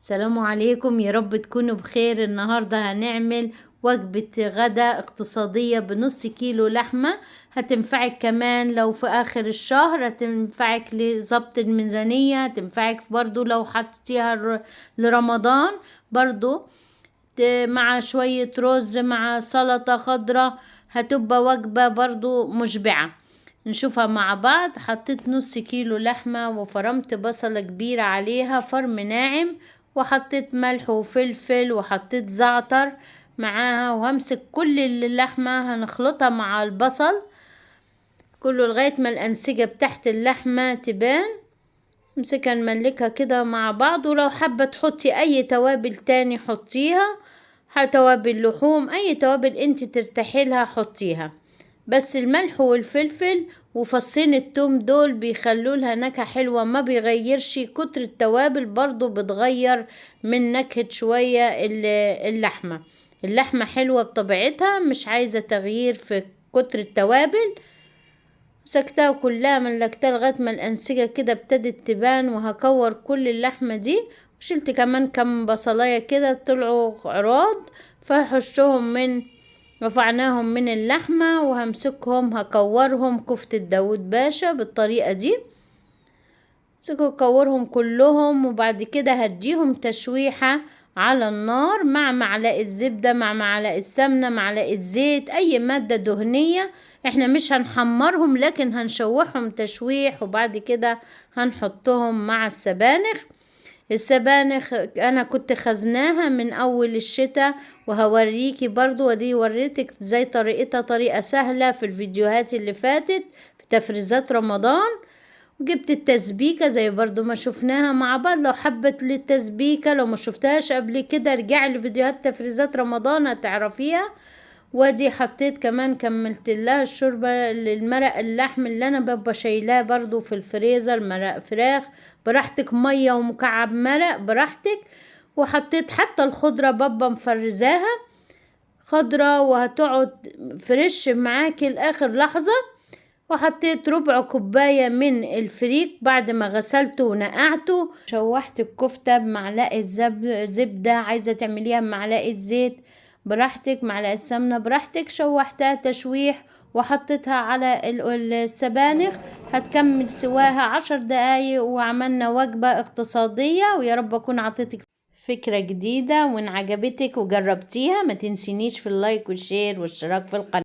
السلام عليكم، يا رب تكونوا بخير. النهاردة هنعمل وجبة غدا اقتصادية بنص كيلو لحمة. هتنفعك كمان لو في آخر الشهر، هتنفعك لضبط الميزانية، هتنفعك برضو لو حطيتيها لرمضان برضو، مع شوية رز مع سلطة خضراء، هتبقى وجبة برضو مشبعة. نشوفها مع بعض. حطيت نص كيلو لحمة وفرمت بصلة كبيرة عليها فرم ناعم، وحطيت ملح وفلفل وحطيت زعتر معاها، وهمسك كل اللحمة هنخلطها مع البصل كله لغاية ما الأنسجة بتاعت اللحمة تبان. امسكها نملكها كده مع بعض، ولو حابة تحطي اي توابل تاني حطيها، توابل لحوم، اي توابل انت ترتاحي لها حطيها، بس الملح والفلفل وفصين التوم دول بيخلوا لها نكهة حلوة، ما بيغيرش. كتر التوابل برضو بتغير من نكهة شوية اللحمة حلوة بطبيعتها، مش عايزة تغيير في كتر التوابل. مسكتها كلها ملكتها لغاية ما الأنسجة كده ابتدت تبان، وهكور كل اللحمة دي. وشلت كمان كم بصلاية كده طلعوا عراض، رفعناهم من اللحمة، وهمسكهم هكورهم كفتة داود باشا بالطريقة دي. كورهم كلهم، وبعد كده هديهم تشويحة على النار مع معلقة زبدة، مع معلقة سمنة، معلقة زيت، اي مادة دهنية. احنا مش هنحمرهم لكن هنشوحهم تشويح، وبعد كده هنحطهم مع السبانخ انا كنت خزناها من اول الشتاء، وهوريكي برضو، ودي وريتك زي طريقتها، طريقة سهلة في الفيديوهات اللي فاتت في تفريزات رمضان. جبت التسبيكة زي برضو ما شفناها مع بعض. لو حبت للتسبيكة، لو ما شفتهاش قبل كده، ارجع لفيديوهات تفريزات رمضان هتعرفيها. ودي حطيت كمان، كملت لها الشوربة للمرق اللحم اللي انا ببقى شايلاه برضو في الفريزر، مرق فراخ براحتك، مية ومكعب مرق براحتك. وحطيت حتى الخضرة ببقى مفرزاها خضرة، وهتقعد فريش معاكي لاخر لحظة. وحطيت ربع كوباية من الفريك بعد ما غسلته ونقعته. شوحت الكفتة بمعلقة زبدة، عايزة تعمليها بمعلقة زيت براحتك، معلقة سمنة براحتك. شوحتها تشويح وحطيتها على السبانخ، هتكمل سواها 10 دقايق، وعملنا وجبة اقتصادية. ويا رب اكون عطيتك فكرة جديدة، وان عجبتك وجربتيها ما تنسينيش في اللايك والشير والاشتراك في القناة.